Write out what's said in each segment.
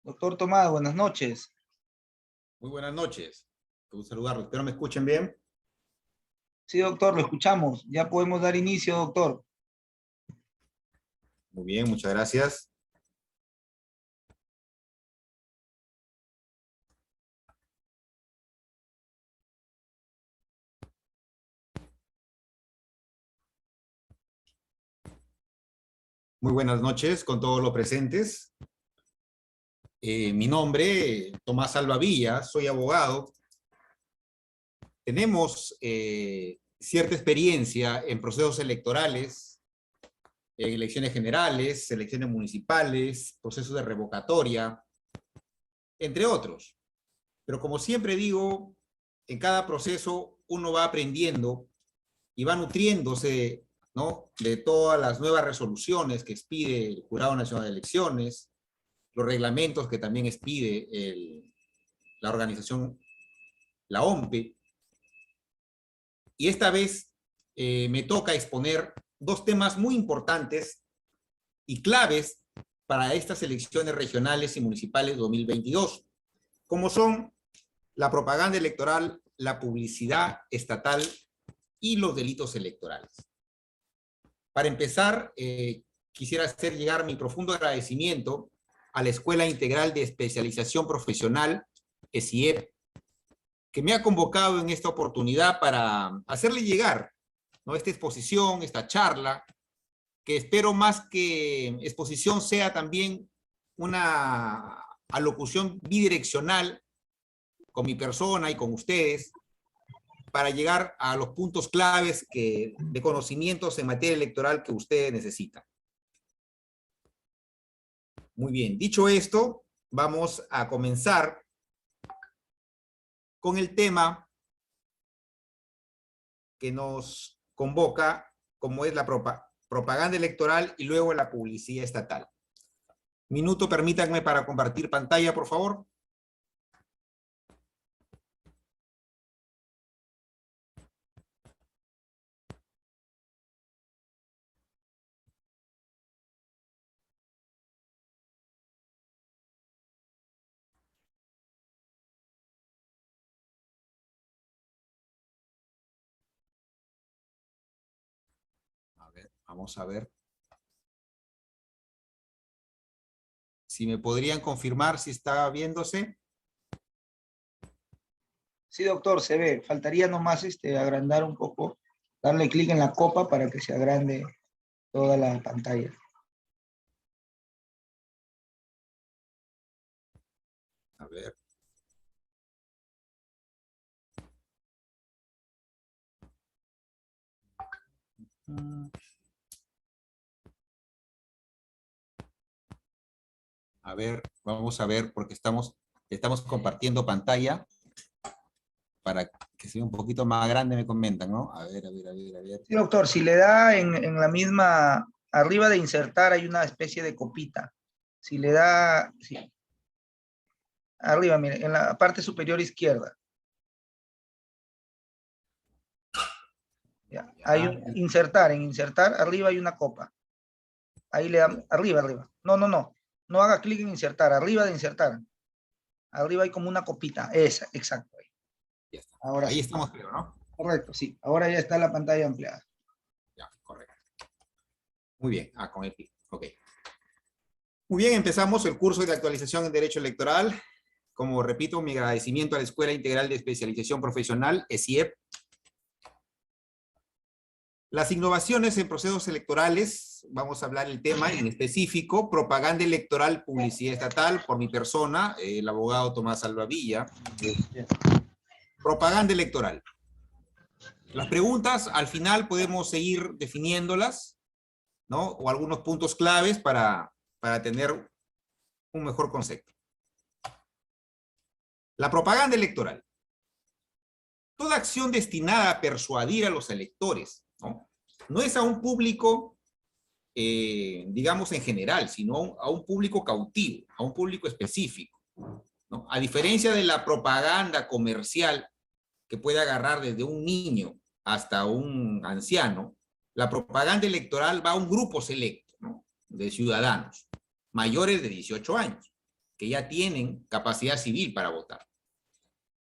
Doctor Tomás, buenas noches. Muy buenas noches. Quiero saludarlos. Espero me escuchen bien. Sí, doctor, lo escuchamos. Ya podemos dar inicio, doctor. Muy bien, muchas gracias. Muy buenas noches con todos los presentes. Mi nombre, Tomás Salvavilla, soy abogado. Tenemos cierta experiencia en procesos electorales, en elecciones generales, elecciones municipales, procesos de revocatoria, entre otros. Pero como siempre digo, en cada proceso uno va aprendiendo y va nutriéndose, ¿no?, de todas las nuevas resoluciones que expide el Jurado Nacional de Elecciones, los reglamentos que también expide la organización, la OMPE. Y esta vez me toca exponer dos temas muy importantes y claves para estas elecciones regionales y municipales 2022, como son la propaganda electoral, la publicidad estatal y los delitos electorales. Para empezar, quisiera hacer llegar mi profundo agradecimiento a la Escuela Integral de Especialización Profesional, ESIEP, que me ha convocado en esta oportunidad para hacerle llegar, ¿no?, esta exposición, esta charla, que espero más que exposición sea también una alocución bidireccional con mi persona y con ustedes, para llegar a los puntos claves de conocimientos en materia electoral que ustedes necesitan. Muy bien, dicho esto, vamos a comenzar con el tema que nos convoca, como es la propaganda electoral y luego la publicidad estatal. Minuto, permítanme para compartir pantalla, por favor. A ver, vamos a ver. Si me podrían confirmar si está viéndose. Sí, doctor, se ve. Faltaría nomás agrandar un poco, darle clic en la copa para que se agrande toda la pantalla. A ver. A ver, vamos a ver, porque estamos compartiendo pantalla para que sea un poquito más grande, me comentan, ¿no? A ver. Sí, doctor, si le da en la misma, arriba de insertar hay una especie de copita. Si le da, sí, arriba, mire, en la parte superior izquierda. Ya. Hay un insertar, en insertar, arriba hay una copa. Ahí le dan, arriba. No haga clic en insertar, arriba de insertar. Arriba hay como una copita, esa, exacto. Ya está. Ahora Ahí sí. estamos, creo, ¿no? Correcto, sí. Ahora ya está la pantalla ampliada. Ya, correcto. Muy bien, con el clic, ok. Muy bien, empezamos el curso de actualización en Derecho Electoral. Como repito, mi agradecimiento a la Escuela Integral de Especialización Profesional, ESIEP. Las innovaciones en procesos electorales, vamos a hablar el tema en específico, propaganda electoral, publicidad estatal, por mi persona, el abogado Tomás Salvavilla. Propaganda electoral. Las preguntas, al final podemos seguir definiéndolas, ¿no?, o algunos puntos claves para tener un mejor concepto. La propaganda electoral. toda acción destinada a persuadir a los electores, ¿no? No es a un público, digamos, en general, sino a un público cautivo, a un público específico, ¿no? A diferencia de la propaganda comercial que puede agarrar desde un niño hasta un anciano, la propaganda electoral va a un grupo selecto, ¿no?, de ciudadanos mayores de 18 años, que ya tienen capacidad civil para votar,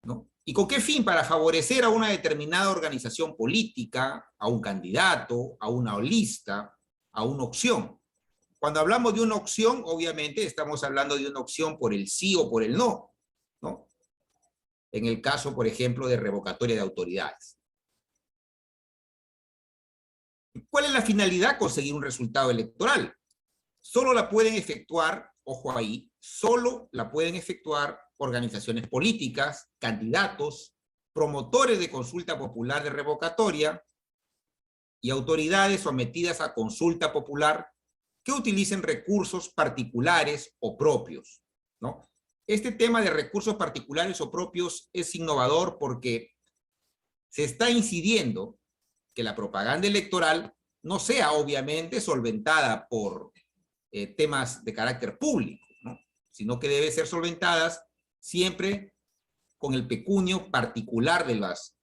¿no? ¿Y con qué fin? Para favorecer a una determinada organización política, a un candidato, a una lista, a una opción. Cuando hablamos de una opción, obviamente estamos hablando de una opción por el sí o por el no, ¿no? En el caso, por ejemplo, de revocatoria de autoridades. ¿Cuál es la finalidad? Conseguir un resultado electoral. Solo la pueden efectuar, ojo ahí, solo la pueden efectuar organizaciones políticas, candidatos, promotores de consulta popular de revocatoria y autoridades sometidas a consulta popular que utilicen recursos particulares o propios, ¿no? Este tema de recursos particulares o propios es innovador porque se está incidiendo que la propaganda electoral no sea obviamente solventada por temas de carácter público, ¿no?, sino que debe ser solventadas siempre con el pecunio particular de las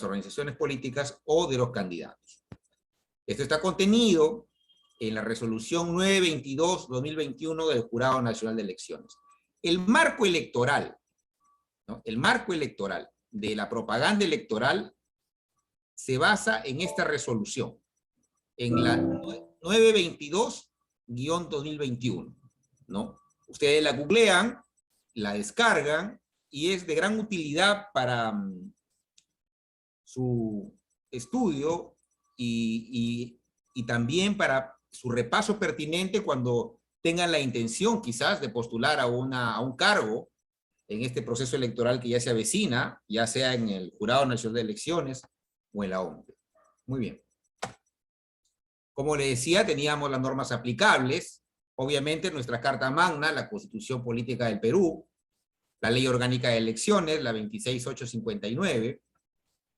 organizaciones políticas o de los candidatos. Esto está contenido en la resolución 922-2021 del Jurado Nacional de Elecciones. El marco electoral, ¿no?, el marco electoral de la propaganda electoral se basa en esta resolución, en la 922-2021, ¿no? Ustedes la googlean, la descargan y es de gran utilidad para su estudio y también para su repaso pertinente cuando tengan la intención quizás de postular a un cargo en este proceso electoral que ya se avecina, ya sea en el Jurado Nacional de Elecciones o en la OMP. Muy bien. Como le decía, teníamos las normas aplicables, obviamente nuestra Carta Magna, la Constitución Política del Perú, la Ley Orgánica de Elecciones, la 26859,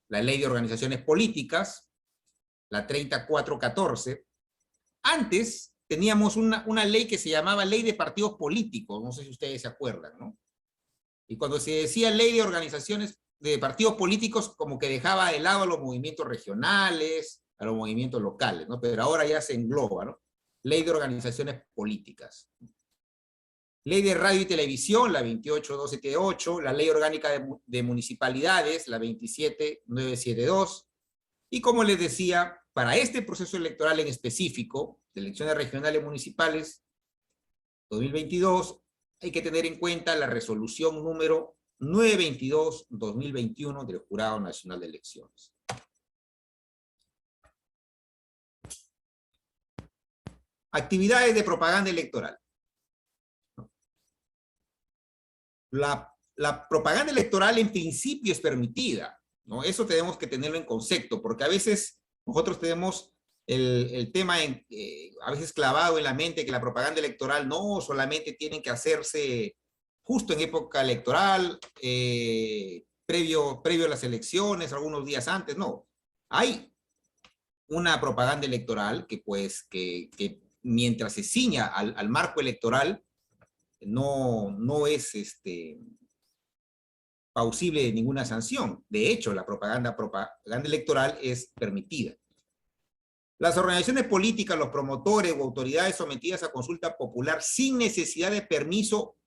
la Ley de Organizaciones Políticas, la 3414. Antes teníamos una ley que se llamaba Ley de Partidos Políticos, no sé si ustedes se acuerdan, ¿no? Y cuando se decía Ley de Organizaciones de Partidos Políticos, como que dejaba de lado a los movimientos regionales, a los movimientos locales, ¿no? Pero ahora ya se engloba, ¿no? Ley de Organizaciones Políticas. Ley de Radio y Televisión, la 28278, la Ley Orgánica de Municipalidades, la 27972, y como les decía, para este proceso electoral en específico, de elecciones regionales municipales 2022, hay que tener en cuenta la resolución número 922-2021 del Jurado Nacional de Elecciones. Actividades de propaganda electoral. La propaganda electoral en principio es permitida, ¿no? Eso tenemos que tenerlo en concepto, porque a veces nosotros tenemos el tema a veces clavado en la mente que la propaganda electoral no solamente tiene que hacerse justo en época electoral, previo a las elecciones, algunos días antes, no. Hay una propaganda electoral que mientras se ciña al marco electoral, no es pausible de ninguna sanción. De hecho, la propaganda electoral es permitida. Las organizaciones políticas, los promotores o autoridades sometidas a consulta popular sin necesidad de permiso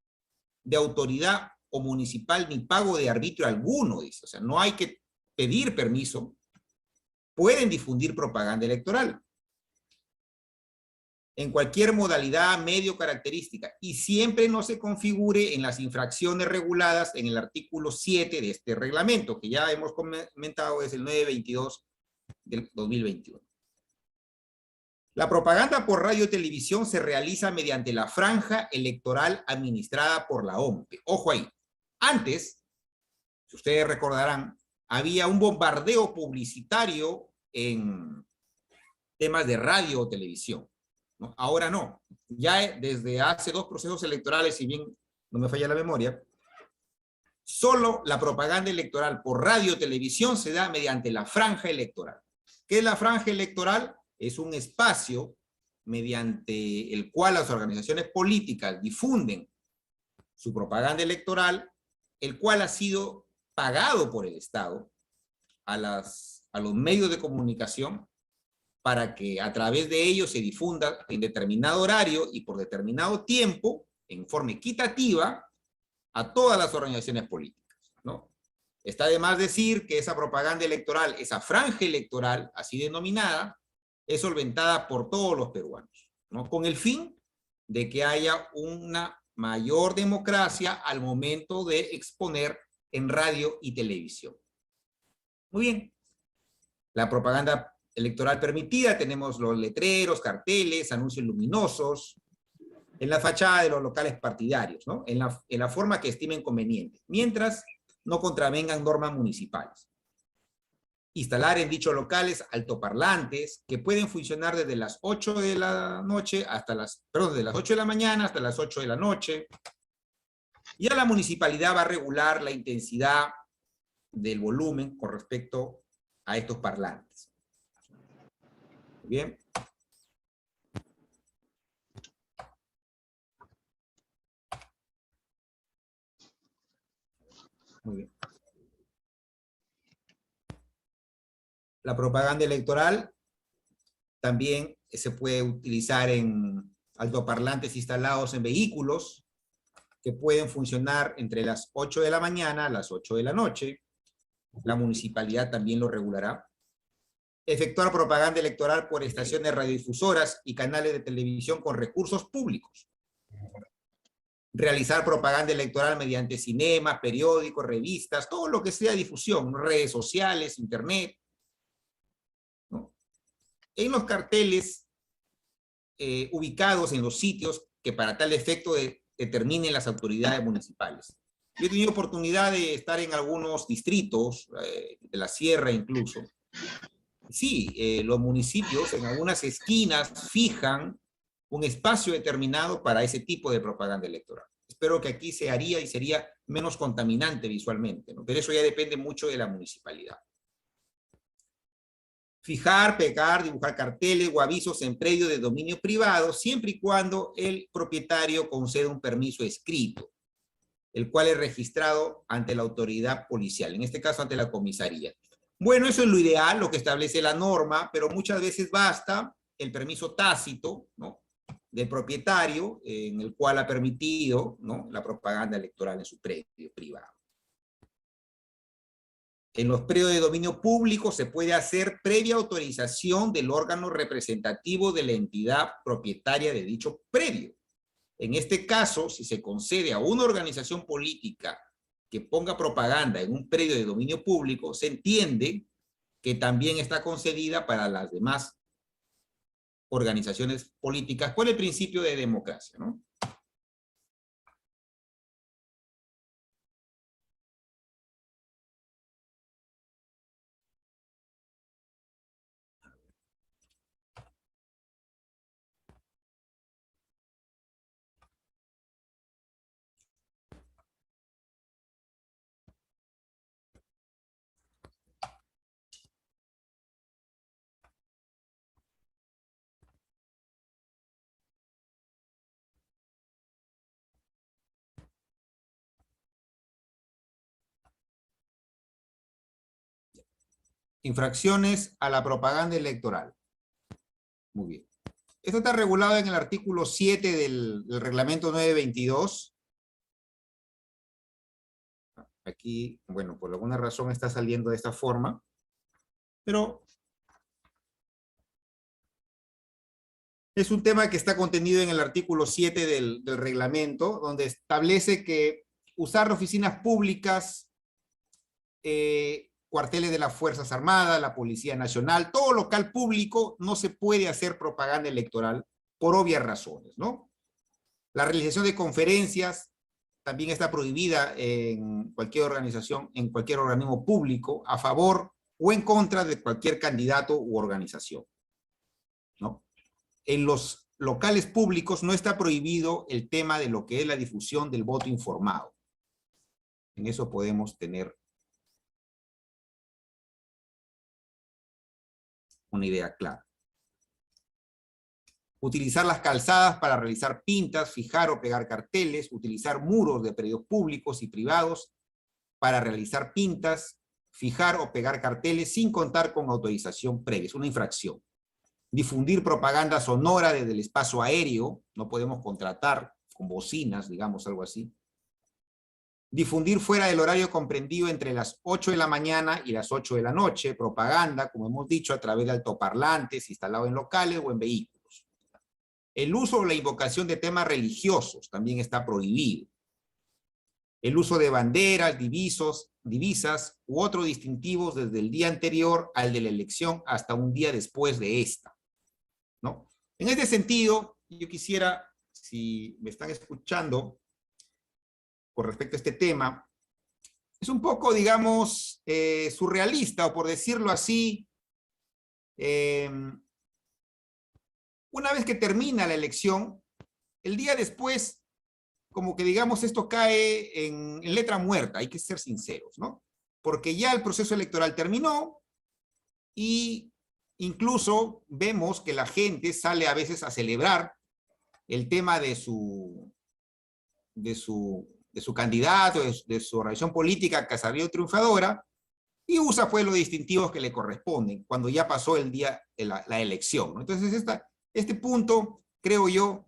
de autoridad o municipal ni pago de arbitrio alguno, dice. O sea, no hay que pedir permiso. Pueden difundir propaganda electoral en cualquier modalidad, medio, característica, y siempre no se configure en las infracciones reguladas en el artículo 7 de este reglamento, que ya hemos comentado, es el 922 del 2021. La propaganda por radio y televisión se realiza mediante la franja electoral administrada por la OMP. Ojo ahí. Antes, si ustedes recordarán, había un bombardeo publicitario en temas de radio o televisión, ¿no? Ahora no. Ya desde hace 2 procesos electorales, si bien no me falla la memoria, Solo la propaganda electoral por radio o televisión se da mediante la franja electoral. ¿Qué es la franja electoral? Es un espacio mediante el cual las organizaciones políticas difunden su propaganda electoral, el cual ha sido pagado por el Estado a los medios de comunicación para que a través de ellos se difunda en determinado horario y por determinado tiempo, en forma equitativa, a todas las organizaciones políticas, ¿no? Está de más decir que esa propaganda electoral, esa franja electoral, así denominada, es solventada por todos los peruanos, ¿no? Con el fin de que haya una mayor democracia al momento de exponer en radio y televisión. Muy bien. La propaganda electoral permitida, tenemos los letreros, carteles, anuncios luminosos, en la fachada de los locales partidarios, ¿no? En la forma que estimen conveniente, mientras no contravengan normas municipales. Instalar en dichos locales altoparlantes que pueden funcionar desde las 8 de la noche hasta desde las 8 de la mañana hasta las 8 de la noche. Ya la municipalidad va a regular la intensidad del volumen con respecto a estos parlantes. Bien. Muy bien. La propaganda electoral también se puede utilizar en altoparlantes instalados en vehículos que pueden funcionar entre las 8 de la mañana a las 8 de la noche. La municipalidad también lo regulará. Efectuar propaganda electoral por estaciones radiodifusoras y canales de televisión con recursos públicos. Realizar propaganda electoral mediante cinemas, periódicos, revistas, todo lo que sea difusión, redes sociales, internet, ¿no? En los carteles ubicados en los sitios que para tal efecto determinen las autoridades municipales. Yo he tenido oportunidad de estar en algunos distritos, de la sierra incluso. Sí, los municipios en algunas esquinas fijan un espacio determinado para ese tipo de propaganda electoral. Espero que aquí se haría y sería menos contaminante visualmente, ¿no? Pero eso ya depende mucho de la municipalidad. Fijar, pegar, dibujar carteles o avisos en predios de dominio privado, siempre y cuando el propietario conceda un permiso escrito, el cual es registrado ante la autoridad policial, en este caso ante la comisaría. Bueno, eso es lo ideal, lo que establece la norma, pero muchas veces basta el permiso tácito, ¿no?, del propietario, en el cual ha permitido, ¿no?, la propaganda electoral en su predio privado. En los predios de dominio público se puede hacer previa autorización del órgano representativo de la entidad propietaria de dicho predio. En este caso, si se concede a una organización política que ponga propaganda en un predio de dominio público, se entiende que también está concedida para las demás organizaciones políticas por el principio de democracia, ¿no? Infracciones a la propaganda electoral. Muy bien. Esto está regulado en el artículo 7 del reglamento 922. Aquí, bueno, por alguna razón está saliendo de esta forma, pero es un tema que está contenido en el artículo 7 del reglamento, donde establece que usar oficinas públicas, cuarteles de las Fuerzas Armadas, la Policía Nacional, todo local público, no se puede hacer propaganda electoral por obvias razones, ¿no? La realización de conferencias también está prohibida en cualquier organización, en cualquier organismo público, a favor o en contra de cualquier candidato u organización, ¿no? En los locales públicos no está prohibido el tema de lo que es la difusión del voto informado. En eso podemos tener una idea clara. Utilizar las calzadas para realizar pintas, fijar o pegar carteles, utilizar muros de predios públicos y privados para realizar pintas, fijar o pegar carteles sin contar con autorización previa. Es una infracción. Difundir propaganda sonora desde el espacio aéreo, no podemos contratar con bocinas, digamos, algo así. Difundir fuera del horario comprendido entre las 8 de la mañana y las 8 de la noche, propaganda, como hemos dicho, a través de altoparlantes instalados en locales o en vehículos. El uso o la invocación de temas religiosos también está prohibido. El uso de banderas, divisas u otros distintivos desde el día anterior al de la elección hasta un día después de esta, ¿no? En este sentido, yo quisiera, si me están escuchando, con respecto a este tema, es un poco, digamos, surrealista, o por decirlo así, una vez que termina la elección, el día después, como que digamos, esto cae en letra muerta, hay que ser sinceros, ¿no? Porque ya el proceso electoral terminó y incluso vemos que la gente sale a veces a celebrar el tema de su candidato, de su organización política que salió triunfadora, y usa pues los distintivos que le corresponden cuando ya pasó el día de la elección, ¿no? Entonces este punto, creo yo,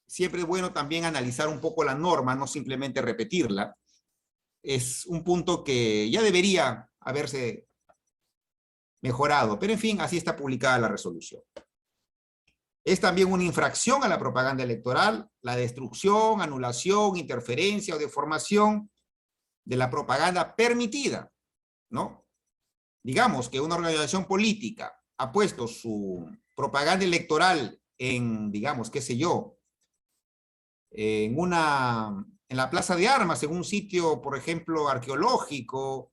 siempre es bueno también analizar un poco la norma, no simplemente repetirla. Es un punto que ya debería haberse mejorado, pero en fin, así está publicada la resolución. Es también una infracción a la propaganda electoral, la destrucción, anulación, interferencia o deformación de la propaganda permitida, ¿no? Digamos que una organización política ha puesto su propaganda electoral en, digamos, qué sé yo, en la Plaza de Armas, en un sitio, por ejemplo, arqueológico,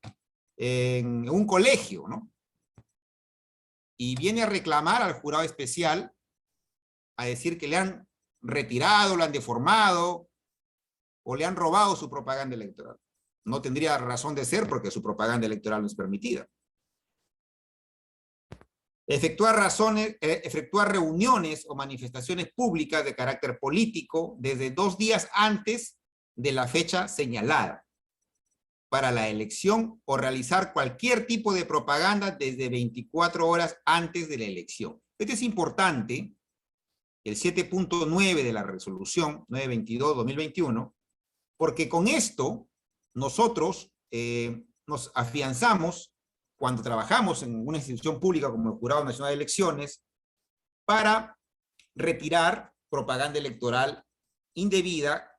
en un colegio, ¿no? Y viene a reclamar al jurado especial, a decir que le han retirado, lo han deformado, o le han robado su propaganda electoral. No tendría razón de ser porque su propaganda electoral no es permitida. Efectuar reuniones o manifestaciones públicas de carácter político desde 2 días antes de la fecha señalada para la elección, o realizar cualquier tipo de propaganda desde 24 horas antes de la elección. Esto es importante, el 7.9 de la resolución 922-2021, porque con esto nosotros nos afianzamos cuando trabajamos en una institución pública como el Jurado Nacional de Elecciones para retirar propaganda electoral indebida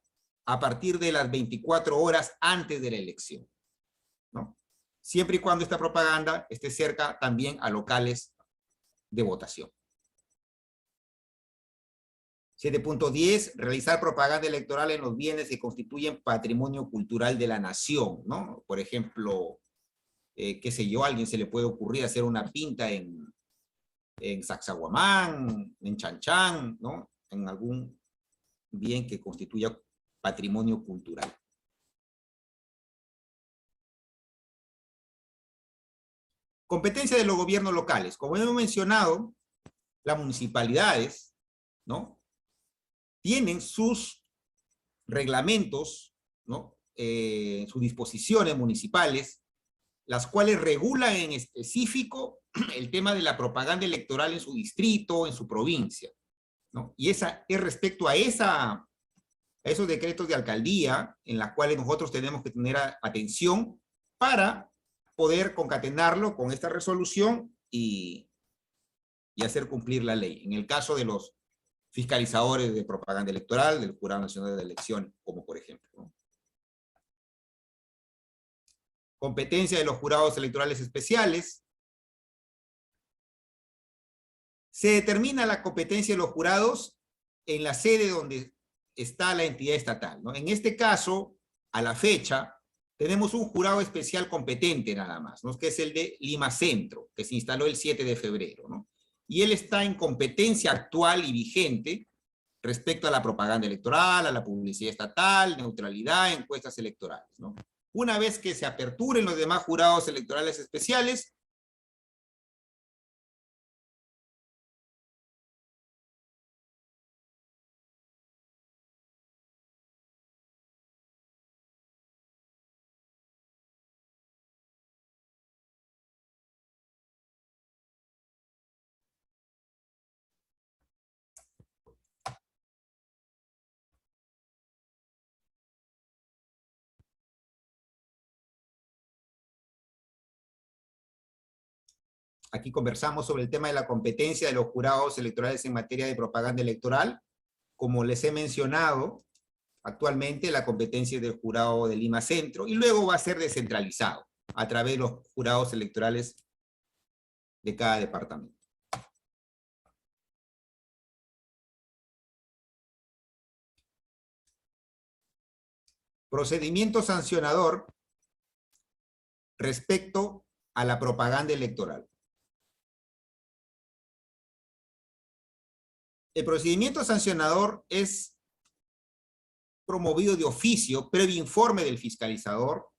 a partir de las 24 horas antes de la elección, ¿no? Siempre y cuando esta propaganda esté cerca también a locales de votación. 7.10, realizar propaganda electoral en los bienes que constituyen patrimonio cultural de la nación, ¿no? Por ejemplo, qué sé yo, a alguien se le puede ocurrir hacer una pinta en Sacsayhuamán, en Chanchán, ¿no? En algún bien que constituya patrimonio cultural. Competencia de los gobiernos locales. Como hemos mencionado, las municipalidades, ¿no?, tienen sus reglamentos, ¿no?, sus disposiciones municipales, las cuales regulan en específico el tema de la propaganda electoral en su distrito, en su provincia, ¿no? Y esa es respecto a esos decretos de alcaldía en los cuales nosotros tenemos que tener atención para poder concatenarlo con esta resolución y hacer cumplir la ley. En el caso de los fiscalizadores de propaganda electoral, del Jurado Nacional de Elecciones, como por ejemplo, ¿no? Competencia de los jurados electorales especiales. Se determina la competencia de los jurados en la sede donde está la entidad estatal, ¿no? En este caso, a la fecha, tenemos un jurado especial competente nada más, ¿no?, que es el de Lima Centro, que se instaló el 7 de febrero, ¿no? Y él está en competencia actual y vigente respecto a la propaganda electoral, a la publicidad estatal, neutralidad, encuestas electorales, ¿no? Una vez que se aperturen los demás jurados electorales especiales, aquí conversamos sobre el tema de la competencia de los jurados electorales en materia de propaganda electoral. Como les he mencionado, actualmente la competencia es del jurado de Lima Centro y luego va a ser descentralizado a través de los jurados electorales de cada departamento. Procedimiento sancionador respecto a la propaganda electoral. El procedimiento sancionador es promovido de oficio, previo informe del fiscalizador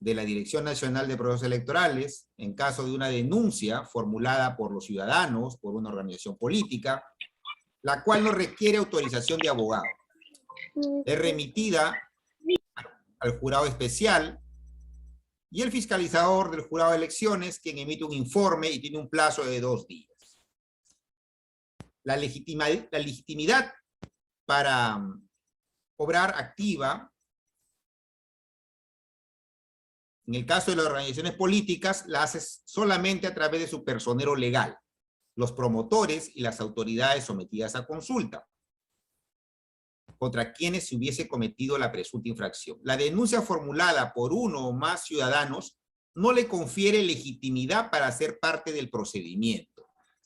de la Dirección Nacional de Procesos Electorales, en caso de una denuncia formulada por los ciudadanos, por una organización política, la cual no requiere autorización de abogado. Es remitida al jurado especial y el fiscalizador del jurado de elecciones, quien emite un informe y tiene un plazo de 2 días. La legitimidad para obrar activa, en el caso de las organizaciones políticas, la hace solamente a través de su personero legal, los promotores y las autoridades sometidas a consulta, contra quienes se hubiese cometido la presunta infracción. La denuncia formulada por uno o más ciudadanos no le confiere legitimidad para ser parte del procedimiento.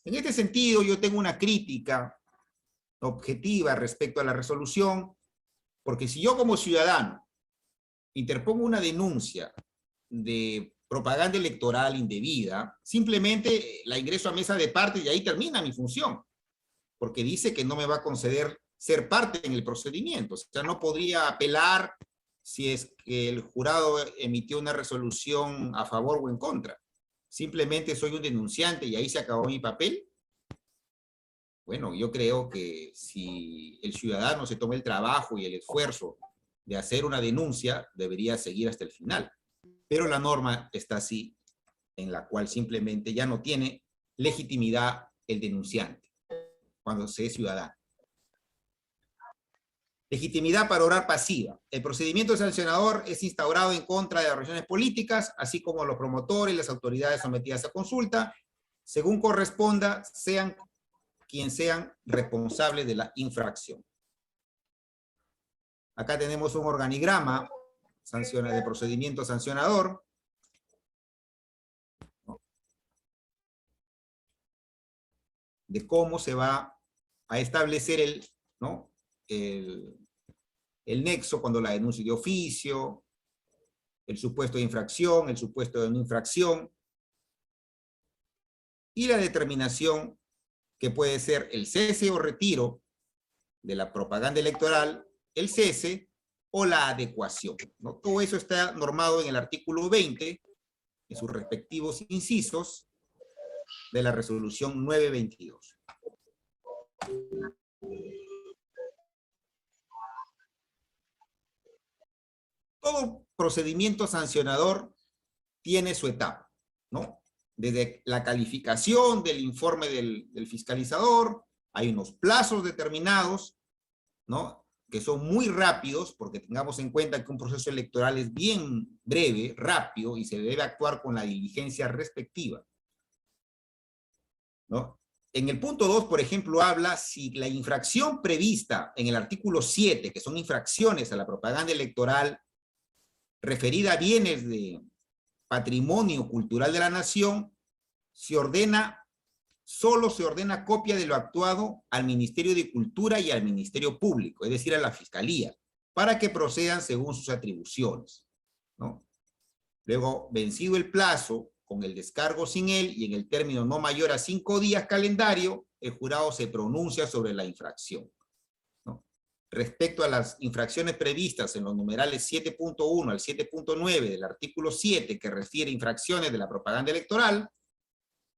En este sentido, yo tengo una crítica objetiva respecto a la resolución, porque si yo como ciudadano interpongo una denuncia de propaganda electoral indebida, simplemente la ingreso a mesa de parte y ahí termina mi función, porque dice que no me va a conceder ser parte en el procedimiento. O sea, no podría apelar si es que el jurado emitió una resolución a favor o en contra. Simplemente soy un denunciante y ahí se acabó mi papel. Bueno, yo creo que si el ciudadano se toma el trabajo y el esfuerzo de hacer una denuncia, debería seguir hasta el final. Pero la norma está así, en la cual simplemente ya no tiene legitimidad el denunciante cuando se es ciudadano. Legitimidad para obrar pasiva. El procedimiento sancionador es instaurado en contra de las organizaciones políticas, así como los promotores y las autoridades sometidas a consulta, según corresponda, sean quien sean responsables de la infracción. Acá tenemos un organigrama de procedimiento sancionador. De cómo se va a establecer el nexo cuando la denuncia de oficio, el supuesto de infracción, el supuesto de no infracción, y la determinación que puede ser el cese o retiro de la propaganda electoral, el cese o la adecuación, ¿no? Todo eso está normado en el artículo 20, en sus respectivos incisos de la resolución 922. Todo procedimiento sancionador tiene su etapa, ¿no? Desde la calificación del informe del fiscalizador, hay unos plazos determinados, ¿no? Que son muy rápidos, porque tengamos en cuenta que un proceso electoral es bien breve, rápido, y se debe actuar con la diligencia respectiva, ¿no? En el punto 2, por ejemplo, habla si la infracción prevista en el artículo 7, que son infracciones a la propaganda electoral referida a bienes de patrimonio cultural de la nación, solo se ordena copia de lo actuado al Ministerio de Cultura y al Ministerio Público, es decir, a la Fiscalía, para que procedan según sus atribuciones, ¿no? Luego, vencido el plazo, con el descargo sin él y en el término no mayor a 5 días calendario, el jurado se pronuncia sobre la infracción, ¿no? respecto a las infracciones previstas en los numerales 7.1 al 7.9 del artículo 7, que refiere a infracciones de la propaganda electoral,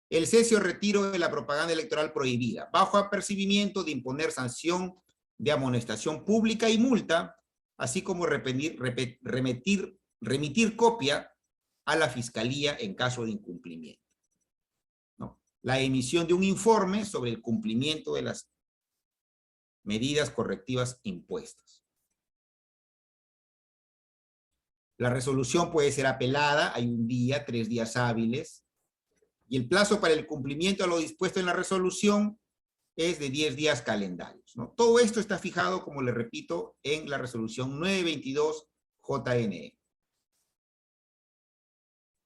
el cese o retiro de la propaganda electoral prohibida, bajo apercibimiento de imponer sanción de amonestación pública y multa, así como remitir copia a la Fiscalía en caso de incumplimiento, ¿no? La emisión de un informe sobre el cumplimiento de las medidas correctivas impuestas. La resolución puede ser apelada, hay un día, 3 días hábiles, y el plazo para el cumplimiento de lo dispuesto en la resolución es de 10 días calendarios, ¿no? Todo esto está fijado, como le repito, en la resolución 922 JNE.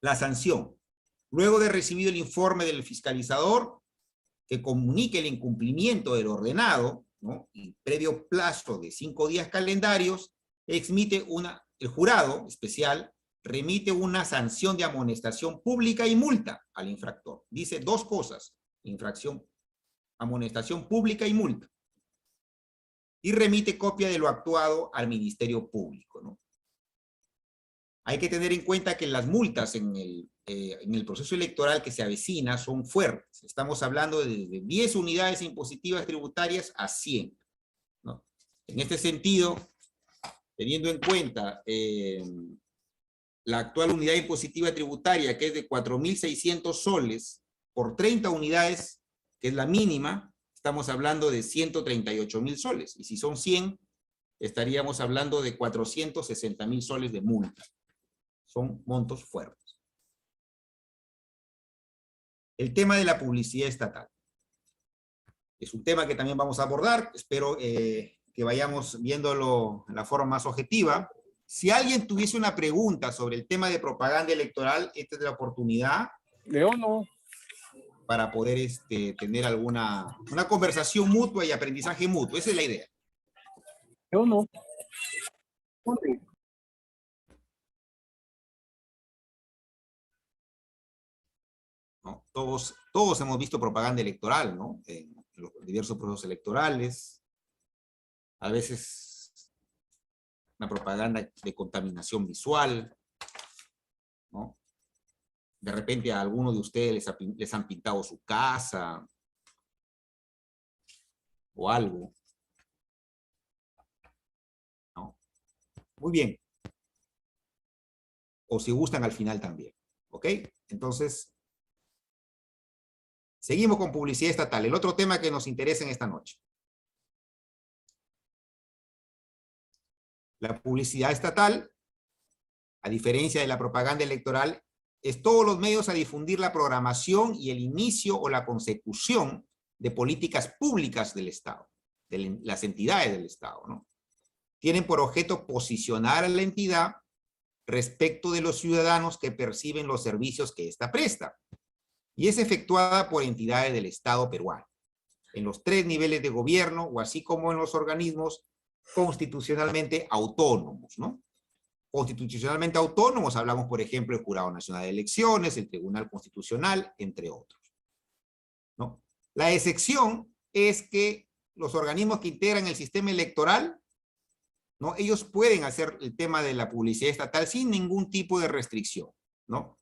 La sanción. Luego de recibido el informe del fiscalizador, que comunique el incumplimiento del ordenado, ¿no? Y previo plazo de 5 días calendarios, el jurado especial remite una sanción de amonestación pública y multa al infractor. Dice 2 cosas: infracción, amonestación pública y multa. Y remite copia de lo actuado al Ministerio Público, ¿no? Hay que tener en cuenta que las multas en el proceso electoral que se avecina son fuertes. Estamos hablando de desde 10 unidades impositivas tributarias a 100, ¿no? En este sentido, teniendo en cuenta la actual unidad impositiva tributaria, que es de 4.600 soles por 30 unidades, que es la mínima, estamos hablando de 138.000 soles. Y si son 100, estaríamos hablando de 460.000 soles de multa. Son montos fuertes. El tema de la publicidad estatal. Es un tema que también vamos a abordar. Espero que vayamos viéndolo de la forma más objetiva. Si alguien tuviese una pregunta sobre el tema de propaganda electoral, esta es la oportunidad. Leono. Para poder tener una conversación mutua y aprendizaje mutuo. Esa es la idea. Leono. ¿No? Todos hemos visto propaganda electoral, ¿no? En los diversos procesos electorales. A veces una propaganda de contaminación visual, ¿no? De repente a alguno de ustedes les han pintado su casa o algo, ¿no? Muy bien. O si gustan al final también, ¿ok? Entonces, seguimos con publicidad estatal, el otro tema que nos interesa en esta noche. La publicidad estatal, a diferencia de la propaganda electoral, es todos los medios a difundir la programación y el inicio o la consecución de políticas públicas del Estado, de las entidades del Estado, ¿no? Tienen por objeto posicionar a la entidad respecto de los ciudadanos que perciben los servicios que ésta presta, y es efectuada por entidades del Estado peruano, en los 3 niveles de gobierno, o así como en los organismos constitucionalmente autónomos, ¿no? Constitucionalmente autónomos, hablamos, por ejemplo, del Jurado Nacional de Elecciones, el Tribunal Constitucional, entre otros, ¿no? La excepción es que los organismos que integran el sistema electoral, ¿no? Ellos pueden hacer el tema de la publicidad estatal sin ningún tipo de restricción, ¿no?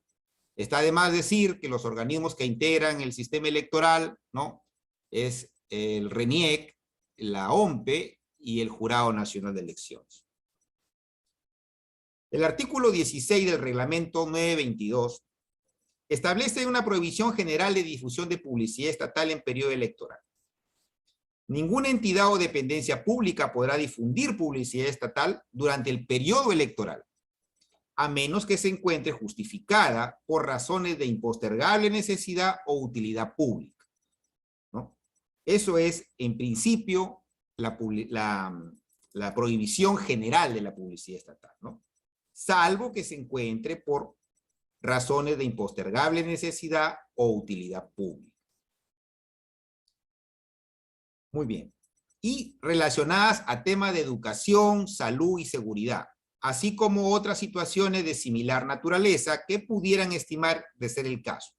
Está de más decir que los organismos que integran el sistema electoral, ¿no? Es el RENIEC, la OMPE y el Jurado Nacional de Elecciones. El artículo 16 del reglamento 922 establece una prohibición general de difusión de publicidad estatal en periodo electoral. Ninguna entidad o dependencia pública podrá difundir publicidad estatal durante el periodo electoral, a menos que se encuentre justificada por razones de impostergable necesidad o utilidad pública, ¿no? Eso es, en principio, la prohibición general de la publicidad estatal, ¿no? Salvo que se encuentre por razones de impostergable necesidad o utilidad pública. Muy bien. Y relacionadas a temas de educación, salud y seguridad, así como otras situaciones de similar naturaleza que pudieran estimar de ser el caso.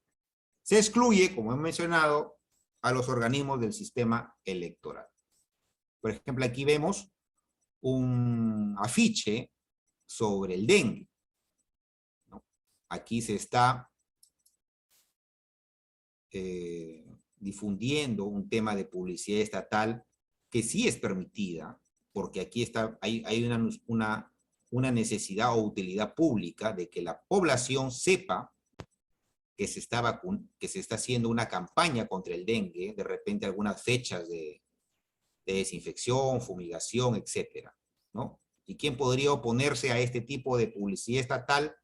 Se excluye, como he mencionado, a los organismos del sistema electoral. Por ejemplo, aquí vemos un afiche sobre el dengue, ¿no? Aquí se está difundiendo un tema de publicidad estatal que sí es permitida, porque aquí hay una necesidad o utilidad pública de que la población sepa que se está haciendo una campaña contra el dengue, de repente algunas fechas de desinfección, fumigación, etcétera, ¿no? ¿Y quién podría oponerse a este tipo de publicidad estatal,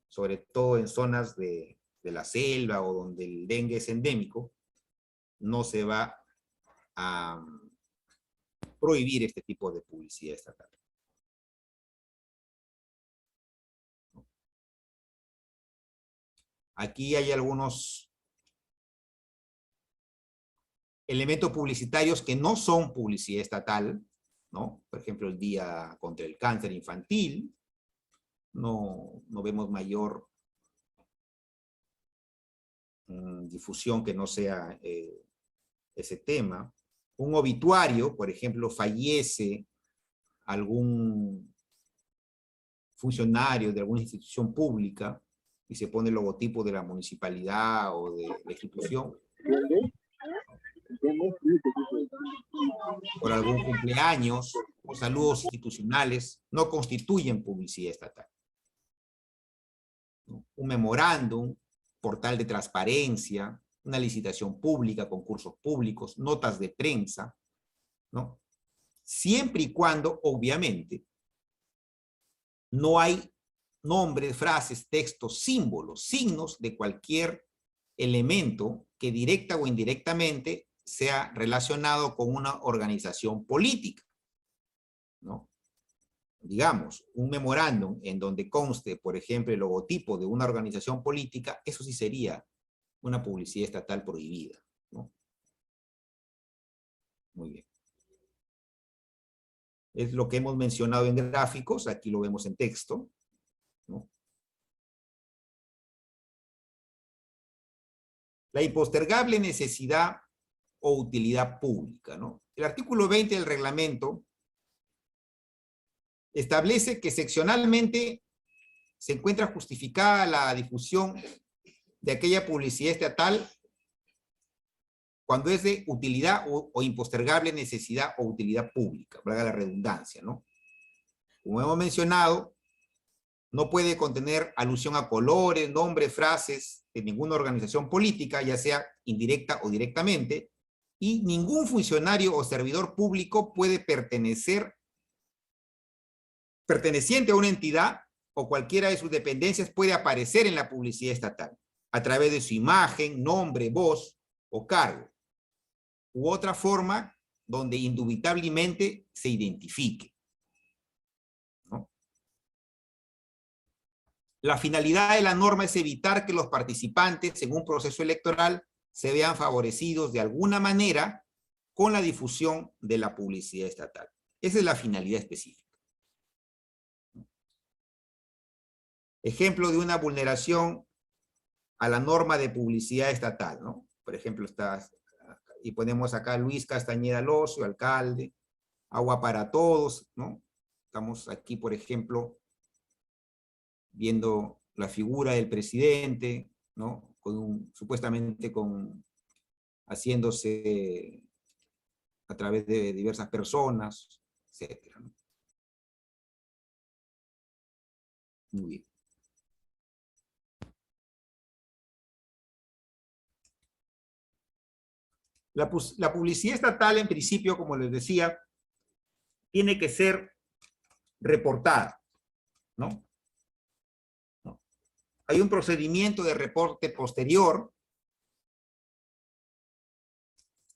sobre todo en zonas de la selva o donde el dengue es endémico? No se va a prohibir este tipo de publicidad estatal. Aquí hay algunos elementos publicitarios que no son publicidad estatal, ¿no? Por ejemplo, el Día contra el Cáncer Infantil. No vemos mayor difusión que no sea ese tema. Un obituario, por ejemplo, fallece algún funcionario de alguna institución pública y se pone el logotipo de la municipalidad o de la institución, por algún cumpleaños o saludos institucionales, no constituyen publicidad estatal. Un memorándum, portal de transparencia, una licitación pública, concursos públicos, notas de prensa, ¿no? Siempre y cuando, obviamente, no hay nombres, frases, textos, símbolos, signos de cualquier elemento que directa o indirectamente sea relacionado con una organización política, ¿no? Digamos, un memorándum en donde conste, por ejemplo, el logotipo de una organización política, eso sí sería una publicidad estatal prohibida, ¿no? Muy bien. Es lo que hemos mencionado en gráficos, aquí lo vemos en texto, ¿no? La impostergable necesidad o utilidad pública, ¿no? El artículo 20 del reglamento establece que seccionalmente se encuentra justificada la difusión de aquella publicidad estatal cuando es de utilidad o impostergable necesidad o utilidad pública, valga la redundancia, ¿no? Como hemos mencionado, no puede contener alusión a colores, nombres, frases de ninguna organización política, ya sea indirecta o directamente, y ningún funcionario o servidor público puede perteneciente a una entidad o cualquiera de sus dependencias puede aparecer en la publicidad estatal a través de su imagen, nombre, voz o cargo, u otra forma donde indubitablemente se identifique, ¿no? La finalidad de la norma es evitar que los participantes en un proceso electoral se vean favorecidos de alguna manera con la difusión de la publicidad estatal. Esa es la finalidad específica. Ejemplo de una vulneración a la norma de publicidad estatal, ¿no? Por ejemplo, y ponemos acá Luis Castañeda Locio, alcalde, Agua para Todos, ¿no? Estamos aquí, por ejemplo, viendo la figura del presidente, ¿no? Supuestamente haciéndose a través de diversas personas, etcétera, ¿no? Muy bien. La publicidad estatal, en principio, como les decía, tiene que ser reportada, ¿no? Hay un procedimiento de reporte posterior,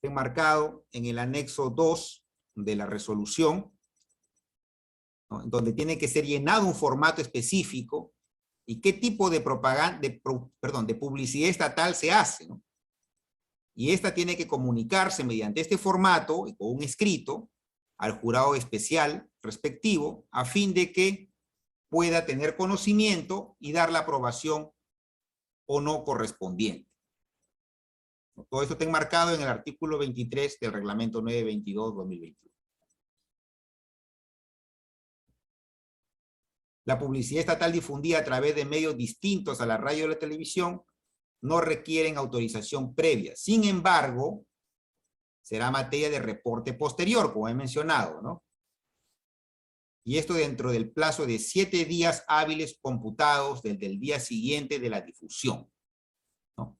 enmarcado en el anexo 2 de la resolución, ¿no? Donde tiene que ser llenado un formato específico y qué tipo de de publicidad estatal se hace, ¿no? Y esta tiene que comunicarse mediante este formato y con un escrito al jurado especial respectivo a fin de que pueda tener conocimiento y dar la aprobación o no correspondiente. Todo esto está enmarcado en el artículo 23 del reglamento 922-2021. La publicidad estatal difundida a través de medios distintos a la radio y la televisión no requieren autorización previa. Sin embargo, será materia de reporte posterior, como he mencionado, ¿no? Y esto dentro del plazo de 7 días hábiles computados desde el día siguiente de la difusión, ¿no?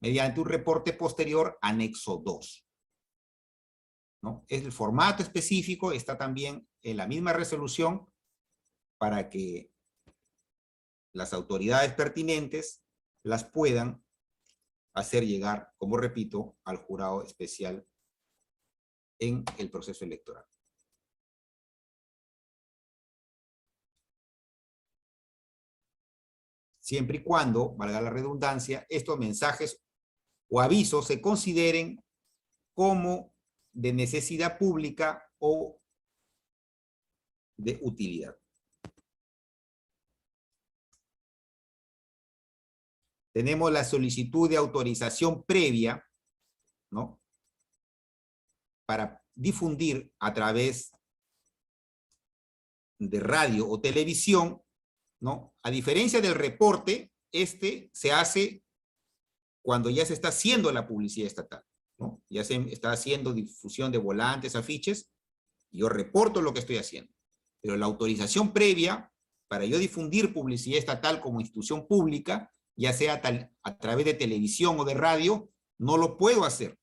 Mediante un reporte posterior, anexo 2. ¿No? Es el formato específico, está también en la misma resolución para que las autoridades pertinentes las puedan hacer llegar, como repito, al jurado especial en el proceso electoral. Siempre y cuando, valga la redundancia, estos mensajes o avisos se consideren como de necesidad pública o de utilidad. Tenemos la solicitud de autorización previa, ¿no? Para difundir a través de radio o televisión, ¿no? A diferencia del reporte, este se hace cuando ya se está haciendo la publicidad estatal, ¿no? Ya se está haciendo difusión de volantes, afiches, y yo reporto lo que estoy haciendo. Pero la autorización previa, para yo difundir publicidad estatal como institución pública, ya sea a través de televisión o de radio, no lo puedo hacer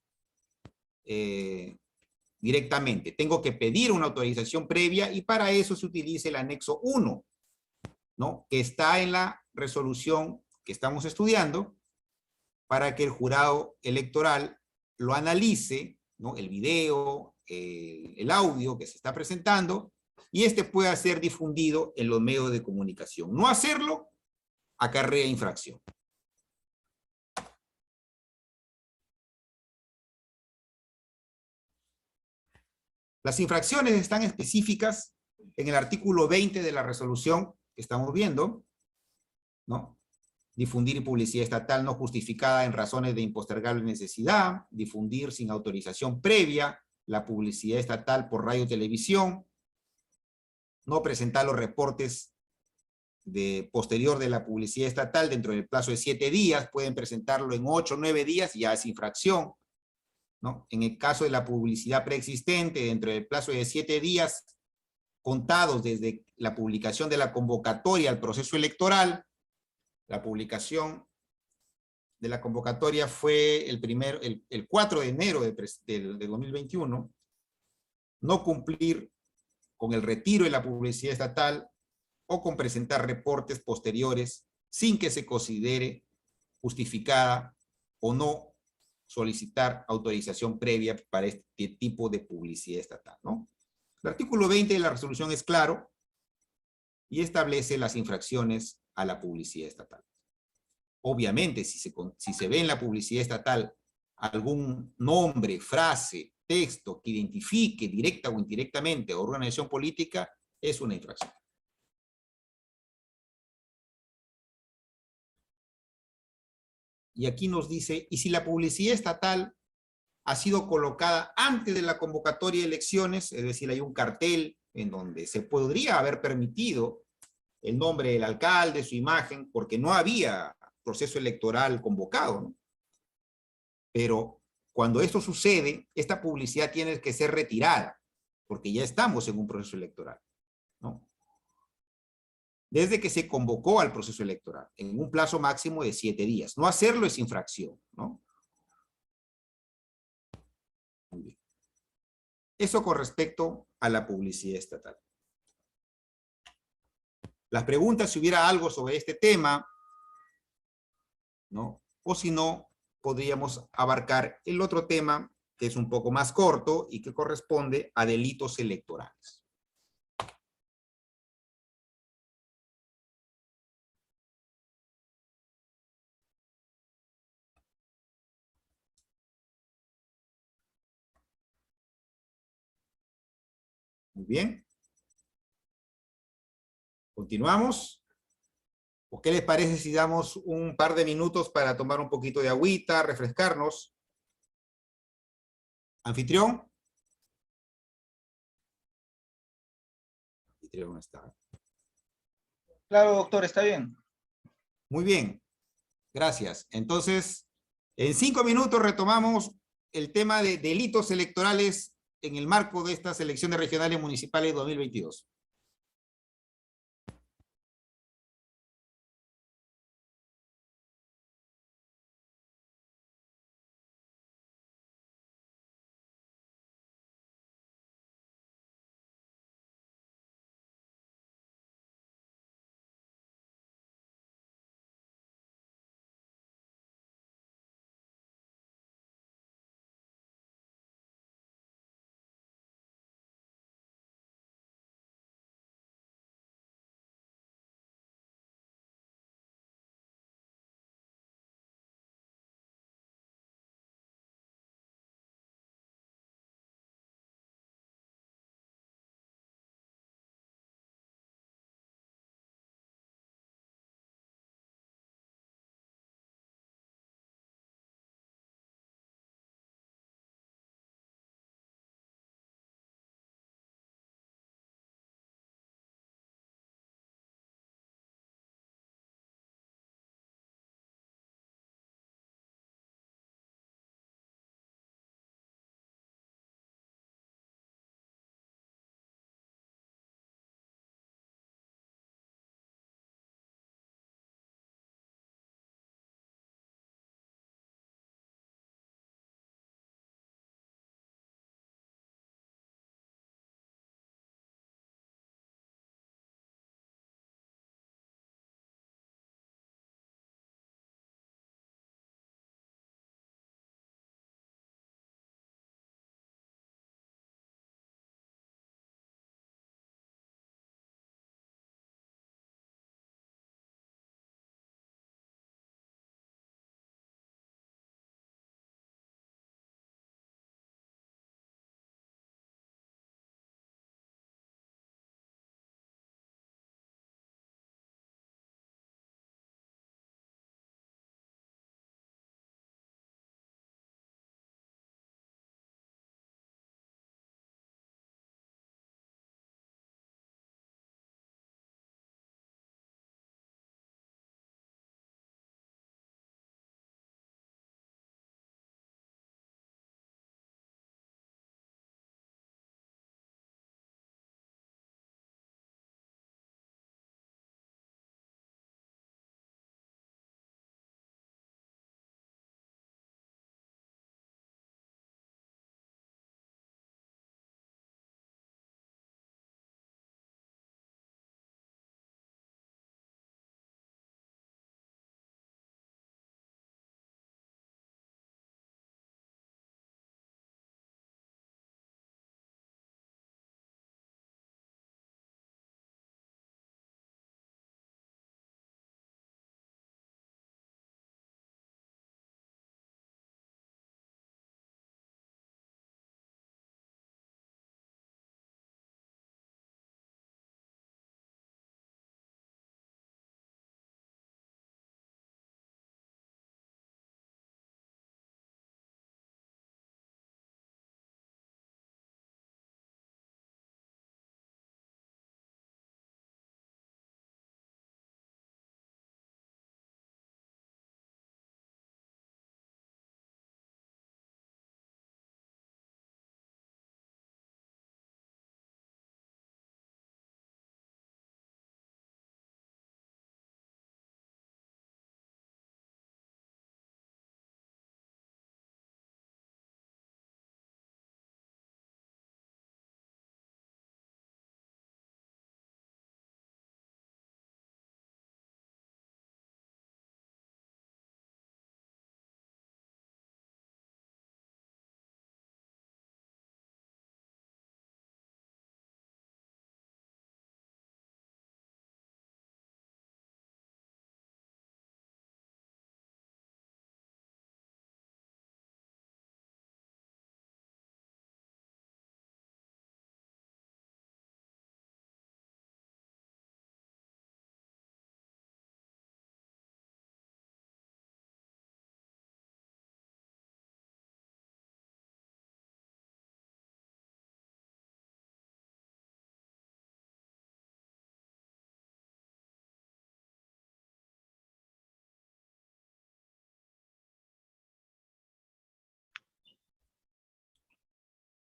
directamente. Tengo que pedir una autorización previa y para eso se utiliza el anexo 1, ¿no? Que está en la resolución que estamos estudiando, para que el jurado electoral lo analice, ¿no? El video, el audio que se está presentando, y este pueda ser difundido en los medios de comunicación. No hacerlo acarrea infracción. Las infracciones están específicas en el artículo 20 de la resolución que estamos viendo, ¿no? Difundir publicidad estatal no justificada en razones de impostergable necesidad, difundir sin autorización previa la publicidad estatal por radio y televisión, no presentar los reportes posterior de la publicidad estatal dentro del plazo de 7 días, pueden presentarlo en 8 o 9 días, ya es infracción, ¿no? En el caso de la publicidad preexistente, dentro del plazo de 7 días, contados desde la publicación de la convocatoria al proceso electoral, la publicación de la convocatoria fue el 4 de enero de 2021, no cumplir con el retiro de la publicidad estatal o con presentar reportes posteriores sin que se considere justificada o no solicitar autorización previa para este tipo de publicidad estatal, ¿no? El artículo 20 de la resolución es claro y establece las infracciones a la publicidad estatal. Obviamente, si se ve en la publicidad estatal algún nombre, frase, texto que identifique directa o indirectamente a una organización política, es una infracción. Y aquí nos dice, ¿y si la publicidad estatal ha sido colocada antes de la convocatoria de elecciones? Es decir, hay un cartel en donde se podría haber permitido el nombre del alcalde, su imagen, porque no había proceso electoral convocado, ¿no? Pero cuando esto sucede, esta publicidad tiene que ser retirada, porque ya estamos en un proceso electoral, ¿no? Desde que se convocó al proceso electoral, en un plazo máximo de 7 días. No hacerlo es infracción, ¿no? Muy bien. Eso con respecto a la publicidad estatal. Las preguntas, si hubiera algo sobre este tema, ¿no? O si no, podríamos abarcar el otro tema, que es un poco más corto y que corresponde a delitos electorales. Muy bien. Continuamos. ¿O qué les parece si damos un par de minutos para tomar un poquito de agüita, refrescarnos? ¿Anfitrión? Anfitrión está. Claro, doctor, está bien. Muy bien, gracias. Entonces, en 5 minutos retomamos el tema de delitos electorales en el marco de estas elecciones regionales municipales 2022.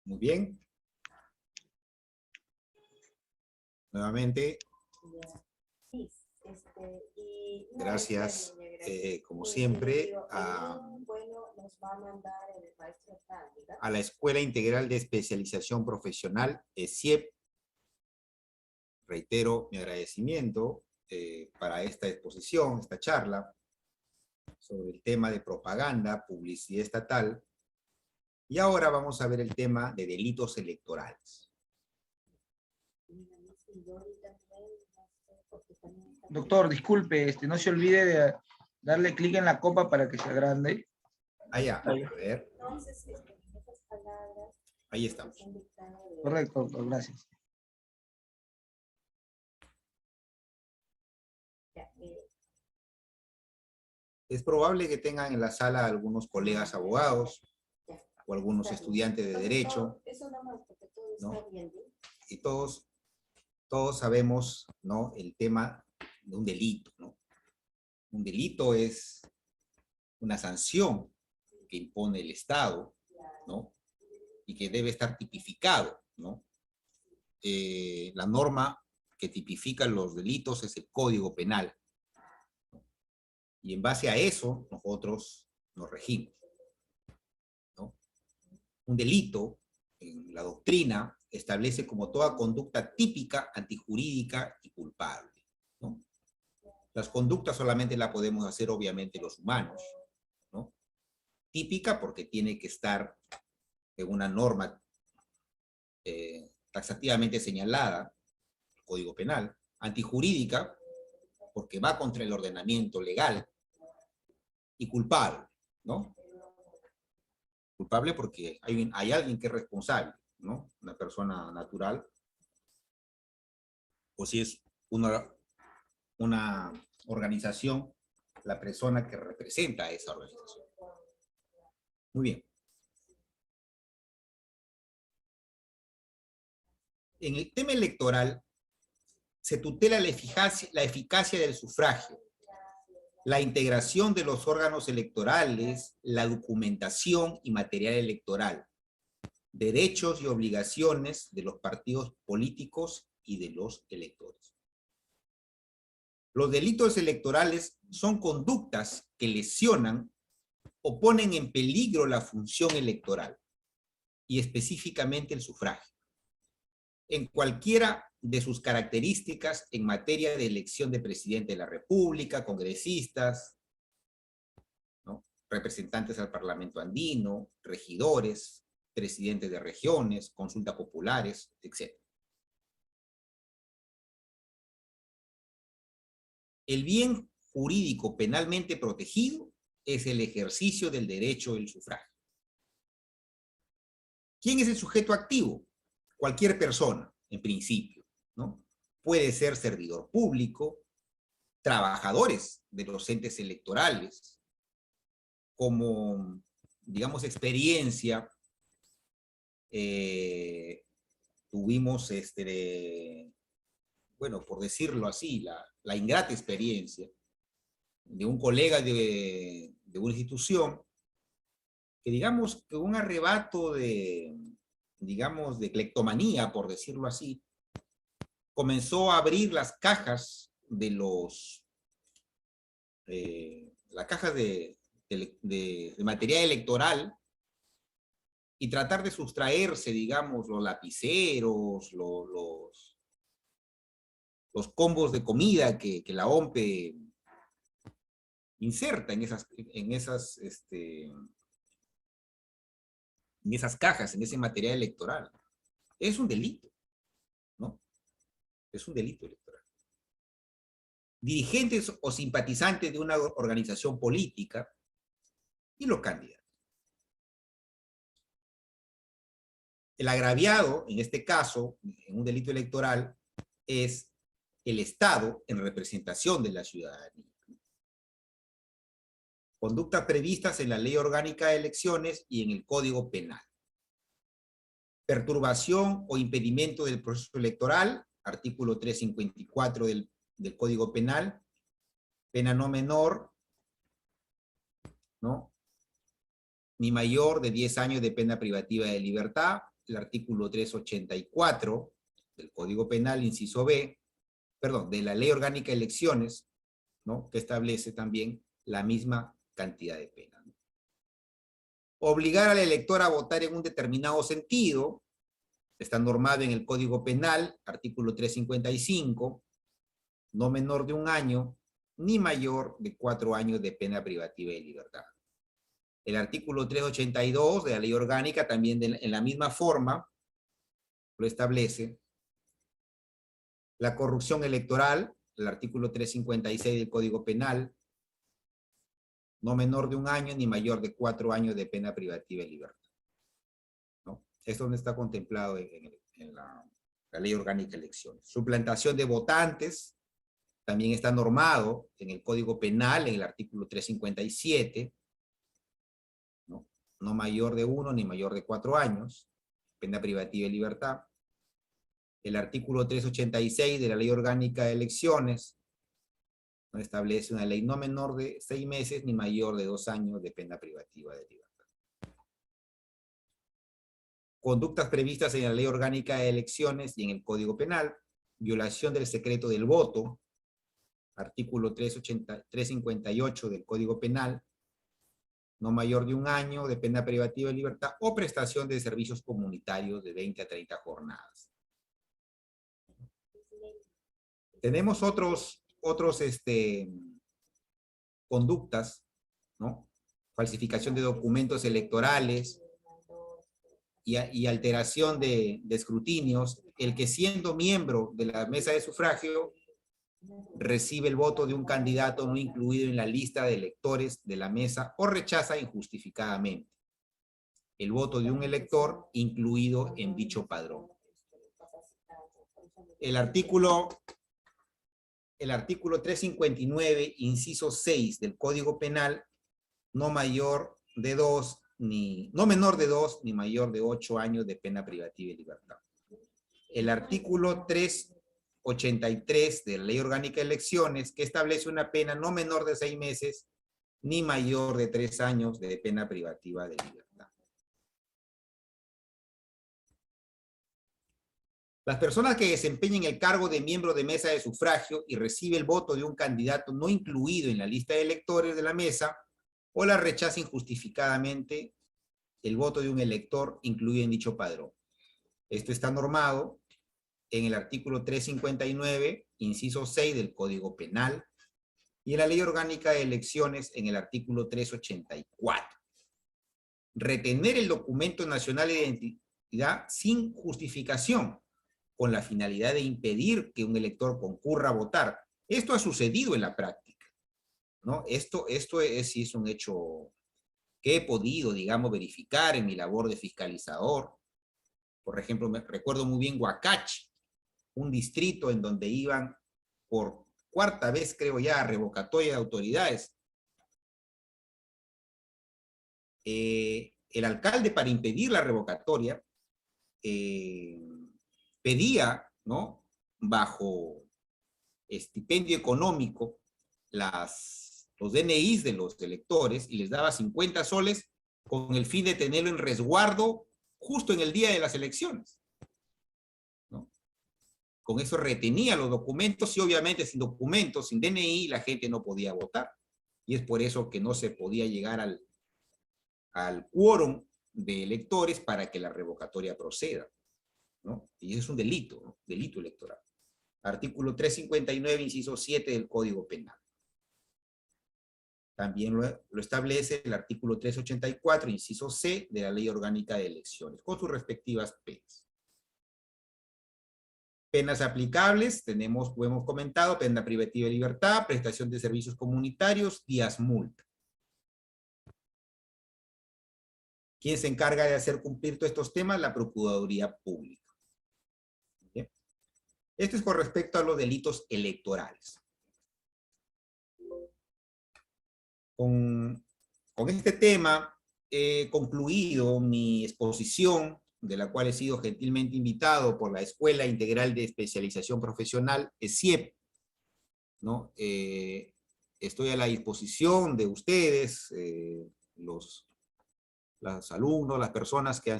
Muy bien. Nuevamente, gracias, como siempre, a la Escuela Integral de Especialización Profesional, ESIEP. Reitero mi agradecimiento para esta exposición, esta charla, sobre el tema de propaganda, publicidad estatal. Y ahora vamos a ver el tema de delitos electorales. Doctor, disculpe, no se olvide de darle clic en la copa para que se agrande. Allá, a ver. Ahí estamos. Correcto, doctor, gracias. Es probable que tengan en la sala algunos colegas abogados o algunos estudiantes de derecho, ¿no? Y todos sabemos, ¿no?, el tema de un delito, ¿no? Un delito es una sanción que impone el Estado, ¿no? Y que debe estar tipificado, ¿no? La norma que tipifica los delitos es el Código Penal. Y en base a eso, nosotros nos regimos, ¿no? Un delito, en la doctrina, establece como toda conducta típica, antijurídica y culpable, ¿no? Las conductas solamente las podemos hacer, obviamente, los humanos, ¿no? Típica porque tiene que estar en una norma taxativamente señalada, el Código Penal. Antijurídica porque va contra el ordenamiento legal. Y culpable, ¿no? Culpable porque hay alguien que es responsable, ¿no? Una persona natural, o si es una organización, la persona que representa a esa organización. Muy bien. En el tema electoral, se tutela la eficacia del sufragio, la integración de los órganos electorales, la documentación y material electoral, derechos y obligaciones de los partidos políticos y de los electores. Los delitos electorales son conductas que lesionan o ponen en peligro la función electoral y específicamente el sufragio, en cualquiera de sus características en materia de elección de presidente de la República, congresistas, ¿no?, representantes al Parlamento andino, regidores, presidentes de regiones, consultas populares, etc. El bien jurídico penalmente protegido es el ejercicio del derecho del sufragio. ¿Quién es el sujeto activo? Cualquier persona, en principio, ¿no? Puede ser servidor público, trabajadores de los entes electorales, como, digamos, experiencia, tuvimos, bueno, por decirlo así, la ingrata experiencia de un colega de una institución que, digamos, que un arrebato digamos, de cleptomanía, por decirlo así, comenzó a abrir las cajas de las cajas de material electoral y tratar de sustraerse, digamos, los lapiceros, los combos de comida que la OMPE inserta en esas cajas, en ese material electoral. Es un delito, ¿no? Es un delito electoral. Dirigentes o simpatizantes de una organización política y los candidatos. El agraviado, en este caso, en un delito electoral, es el Estado en representación de la ciudadanía. Conductas previstas en la Ley Orgánica de Elecciones y en el Código Penal. Perturbación o impedimento del proceso electoral, artículo 354 del Código Penal, pena no menor, ¿no?, ni mayor de 10 años de pena privativa de libertad, el artículo 384 del Código Penal, inciso B, perdón, de la Ley Orgánica de Elecciones, ¿no? Que establece también la misma cantidad de pena, ¿no? Obligar al elector a votar en un determinado sentido, está normado en el Código Penal, artículo 355, no menor de 1 año, ni mayor de 4 años de pena privativa de libertad. El artículo 382 de la Ley Orgánica también en la misma forma lo establece. La corrupción electoral, el artículo 356 del Código Penal, no menor de 1 año ni mayor de 4 años de pena privativa de libertad, ¿no? Esto no está contemplado en la Ley Orgánica de Elecciones. Suplantación de votantes también está normado en el Código Penal, en el artículo 357, ¿no? No mayor de 1 ni mayor de 4 años, pena privativa de libertad. El artículo 386 de la Ley Orgánica de Elecciones, ¿no? Establece una ley no menor de 6 meses ni mayor de 2 años de pena privativa de libertad. Conductas previstas en la Ley Orgánica de Elecciones y en el Código Penal, violación del secreto del voto, artículo 358 del Código Penal, no mayor de 1 año de pena privativa de libertad o prestación de servicios comunitarios de 20 a 30 jornadas. Tenemos otros conductas, ¿no? Falsificación de documentos electorales y alteración de escrutinios. El que siendo miembro de la mesa de sufragio recibe el voto de un candidato no incluido en la lista de electores de la mesa o rechaza injustificadamente el voto de un elector incluido en dicho padrón. El artículo 359, inciso 6 del Código Penal, no menor de 2 ni mayor de 8 años de pena privativa de libertad. El artículo 383 de la Ley Orgánica de Elecciones, que establece una pena no menor de 6 meses ni mayor de 3 años de pena privativa de libertad. Las personas que desempeñen el cargo de miembro de mesa de sufragio y recibe el voto de un candidato no incluido en la lista de electores de la mesa o la rechaza injustificadamente el voto de un elector incluido en dicho padrón. Esto está normado en el artículo 359, inciso 6 del Código Penal y en la Ley Orgánica de Elecciones en el artículo 384. Retener el documento nacional de identidad sin justificación, con la finalidad de impedir que un elector concurra a votar. Esto ha sucedido en la práctica, ¿no? Esto sí es un hecho que he podido, digamos, verificar en mi labor de fiscalizador. Por ejemplo, me recuerdo muy bien Huacachi, un distrito en donde iban por 4ª vez, creo ya, a revocatoria de autoridades. El alcalde, para impedir la revocatoria, pedía, ¿no?, bajo estipendio económico los DNIs de los electores y les daba 50 soles con el fin de tenerlo en resguardo justo en el día de las elecciones, ¿no? Con eso retenía los documentos y obviamente sin documentos, sin DNI, la gente no podía votar. Y es por eso que no se podía llegar al quórum de electores para que la revocatoria proceda, ¿no? Y eso es un delito, ¿no? Delito electoral. Artículo 359, inciso 7 del Código Penal. También lo establece el artículo 384, inciso C de la Ley Orgánica de Elecciones, con sus respectivas penas. Penas aplicables, tenemos, como hemos comentado, pena privativa de libertad, prestación de servicios comunitarios, días multa. ¿Quién se encarga de hacer cumplir todos estos temas? La Procuraduría Pública. ¿Bien? Esto es con respecto a los delitos electorales. Con este tema he concluido mi exposición, de la cual he sido gentilmente invitado por la Escuela Integral de Especialización Profesional, ESIEP, ¿no? Estoy a la disposición de ustedes, los alumnos, las personas que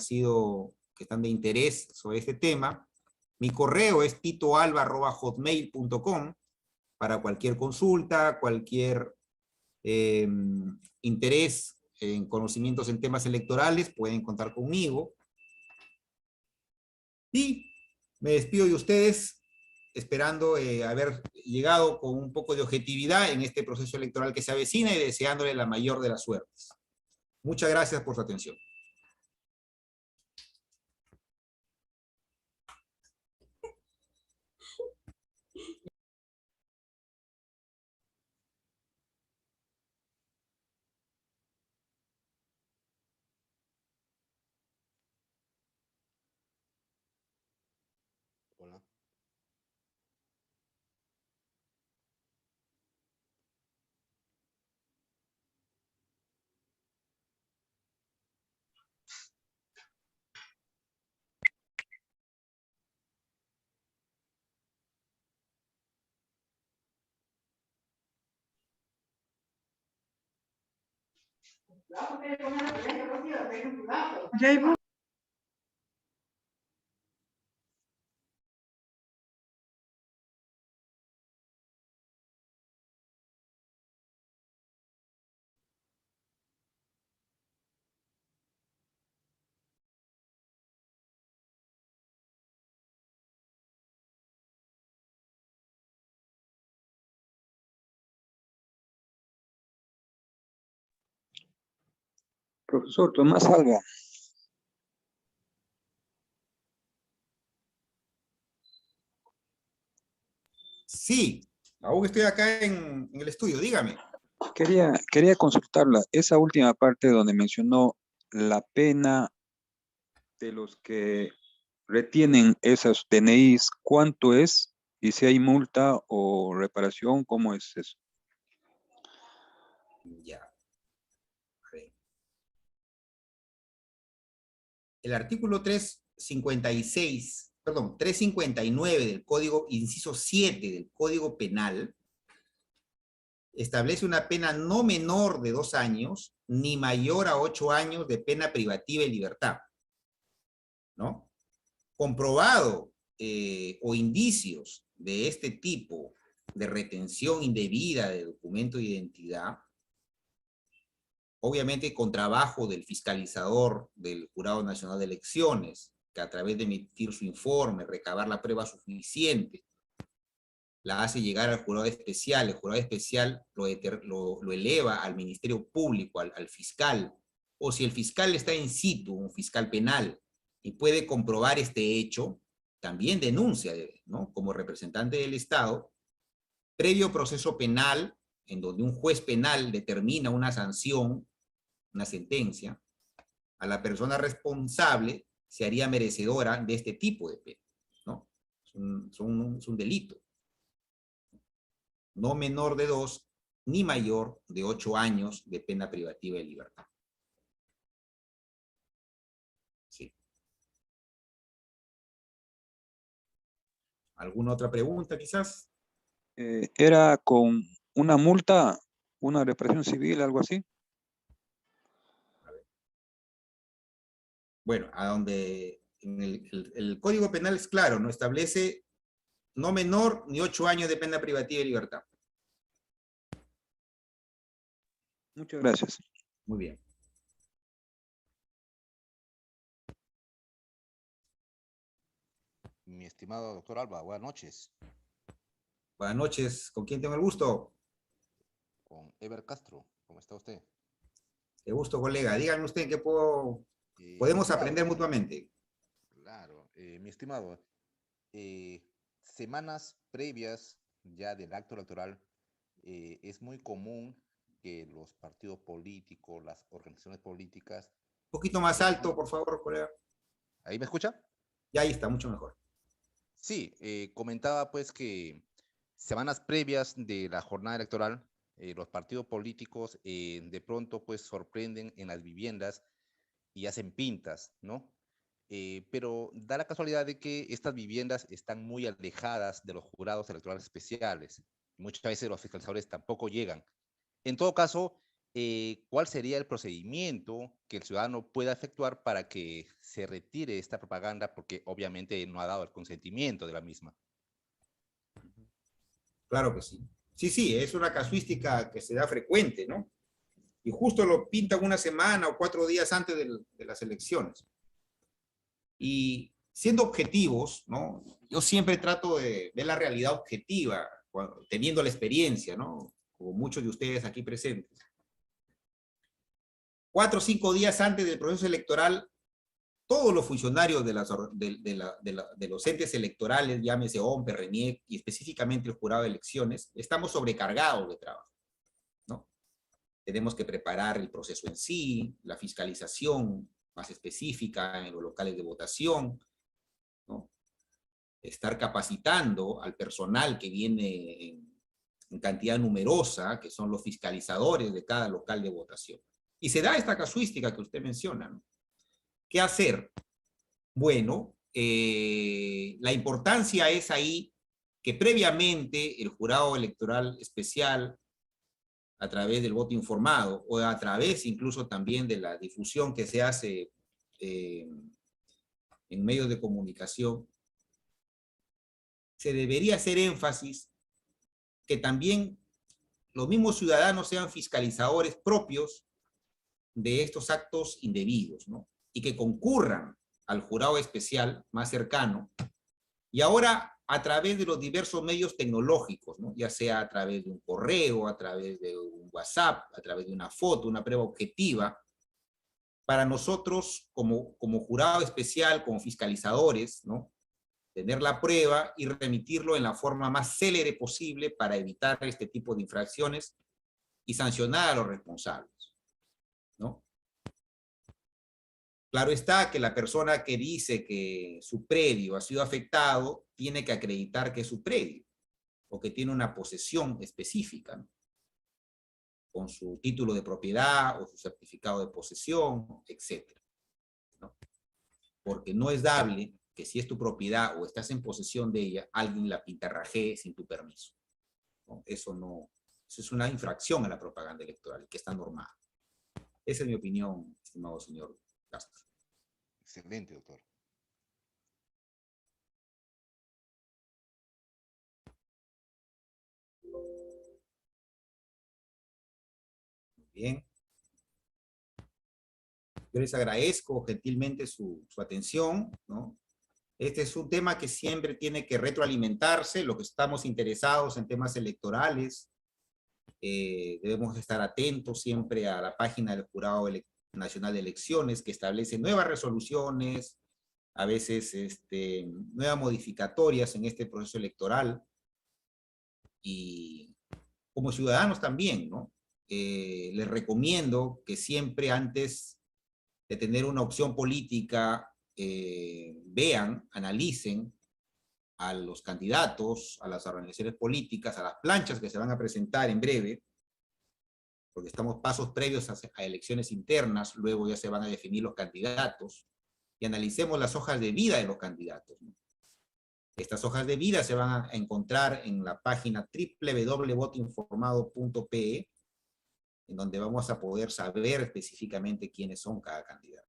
que están de interés sobre este tema. Mi correo es titoalba@hotmail.com para cualquier consulta, cualquier interés en conocimientos en temas electorales, pueden contar conmigo. Y me despido de ustedes, esperando haber llegado con un poco de objetividad en este proceso electoral que se avecina y deseándole la mayor de las suertes. Muchas gracias por su atención. Hola. Profesor Tomás Alba. Sí, aún estoy acá en el estudio, dígame. Quería consultarla. Esa última parte donde mencionó la pena de los que retienen esos DNIs, ¿cuánto es? Y si hay multa o reparación, ¿cómo es eso? Ya. A ver. El artículo 356, perdón, 359 del Código, inciso 7 del Código Penal, establece una pena no menor de 2 años, ni mayor a 8 años de pena privativa de libertad, ¿no? Comprobado o indicios de este tipo de retención indebida de documento de identidad, obviamente con trabajo del fiscalizador del Jurado Nacional de Elecciones, que a través de emitir su informe, recabar la prueba suficiente, la hace llegar al jurado especial, el jurado especial lo eleva al Ministerio Público, al fiscal, o si el fiscal está in situ, un fiscal penal, y puede comprobar este hecho, también denuncia, ¿no?, como representante del Estado, previo proceso penal, en donde un juez penal determina una sanción, una sentencia, a la persona responsable se haría merecedora de este tipo de pena, ¿no? Es un delito. No menor de 2, ni mayor de 8 años de pena privativa de libertad. Sí. ¿Alguna otra pregunta, quizás? ¿Era con una multa, una reparación civil, algo así? Bueno, a donde en el Código Penal es claro, no establece no menor ni 8 años de pena privativa de libertad. Muchas gracias. Muy bien. Mi estimado doctor Alba, buenas noches. Buenas noches. ¿Con quién tengo el gusto? Con Ever Castro, ¿cómo está usted? Qué gusto, colega. Díganme usted en qué podemos Mi estimado, aprender mutuamente. claro, mi estimado, semanas previas ya del acto electoral, es muy común que los partidos políticos, las organizaciones políticas, Un poquito más de alto, pronto- por favor, colega. ¿ahí me escucha? Ya ahí está, mucho mejor. Sí, comentaba pues que semanas previas de la jornada electoral, los partidos políticos de pronto pues sorprenden en las viviendas y hacen pintas, ¿no? Pero da la casualidad de que estas viviendas están muy alejadas de los jurados electorales especiales. Muchas veces los fiscalizadores tampoco llegan. En todo caso, ¿cuál sería el procedimiento que el ciudadano pueda efectuar para que se retire esta propaganda? Porque obviamente no ha dado el consentimiento de la misma. Claro que sí. Sí, sí, es una casuística que se da frecuente, ¿no? Y justo lo pintan una semana o 4 días antes de las elecciones. Y siendo objetivos, ¿no? Yo siempre trato de ver la realidad objetiva, teniendo la experiencia, ¿no? Como muchos de ustedes aquí presentes. 4 o 5 días antes del proceso electoral, todos los funcionarios de los entes electorales, llámese OMPE, RENIEC y específicamente el jurado de elecciones, estamos sobrecargados de trabajo, ¿no? Tenemos que preparar el proceso en sí, la fiscalización más específica en los locales de votación, ¿no? Estar capacitando al personal que viene en cantidad numerosa, que son los fiscalizadores de cada local de votación. Y se da esta casuística que usted menciona, ¿no? ¿Qué hacer? Bueno, la importancia es ahí que previamente el jurado electoral especial, a través del voto informado, o a través incluso también de la difusión que se hace en medios de comunicación, se debería hacer énfasis que también los mismos ciudadanos sean fiscalizadores propios de estos actos indebidos, ¿no? Y que concurran al jurado especial más cercano, y ahora a través de los diversos medios tecnológicos, ¿no? Ya sea a través de un correo, a través de un WhatsApp, a través de una foto, una prueba objetiva, para nosotros como jurado especial, como fiscalizadores, ¿no? Tener la prueba y remitirlo en la forma más célere posible para evitar este tipo de infracciones y sancionar a los responsables, ¿no? Claro está que la persona que dice que su predio ha sido afectado tiene que acreditar que es su predio o que tiene una posesión específica, ¿no? Con su título de propiedad o su certificado de posesión, etc., ¿no? Porque no es dable que si es tu propiedad o estás en posesión de ella, alguien la pintarrajee sin tu permiso, ¿no? Eso es una infracción a la propaganda electoral que está normada. Esa es mi opinión, estimado señor Castro. Excelente, doctor. Bien. Yo les agradezco gentilmente su atención, ¿no? Este es un tema que siempre tiene que retroalimentarse, lo que estamos interesados en temas electorales. Debemos estar atentos siempre a la página del Jurado Nacional de Elecciones, que establece nuevas resoluciones, a veces nuevas modificatorias en este proceso electoral. Y como ciudadanos también, ¿no? Les recomiendo que siempre antes de tener una opción política, vean, analicen a los candidatos, a las organizaciones políticas, a las planchas que se van a presentar en breve, porque estamos pasos previos a elecciones internas, luego ya se van a definir los candidatos, y analicemos las hojas de vida de los candidatos, ¿no? Estas hojas de vida se van a encontrar en la página www.votoinformado.pe, en donde vamos a poder saber específicamente quiénes son cada candidato.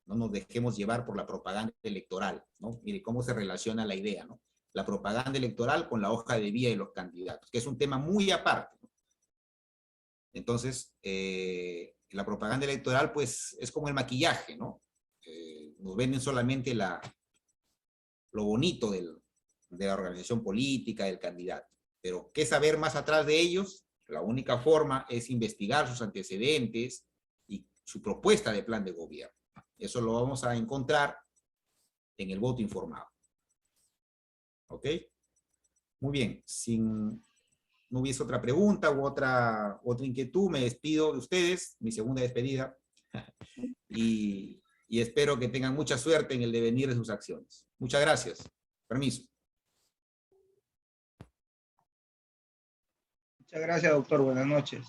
No nos dejemos llevar por la propaganda electoral, ¿no? Mire cómo se relaciona la idea, ¿no? La propaganda electoral con la hoja de vida de los candidatos, que es un tema muy aparte, ¿no? Entonces, la propaganda electoral, pues, es como el maquillaje, ¿no? Nos venden solamente lo bonito de la organización política, del candidato. Pero, ¿qué saber más atrás de ellos? La única forma es investigar sus antecedentes y su propuesta de plan de gobierno. Eso lo vamos a encontrar en el voto informado. ¿Ok? Muy bien. No hubiese otra pregunta u otra inquietud, me despido de ustedes, mi segunda despedida, y espero que tengan mucha suerte en el devenir de sus acciones. Muchas gracias. Permiso. Muchas gracias, doctor. Buenas noches.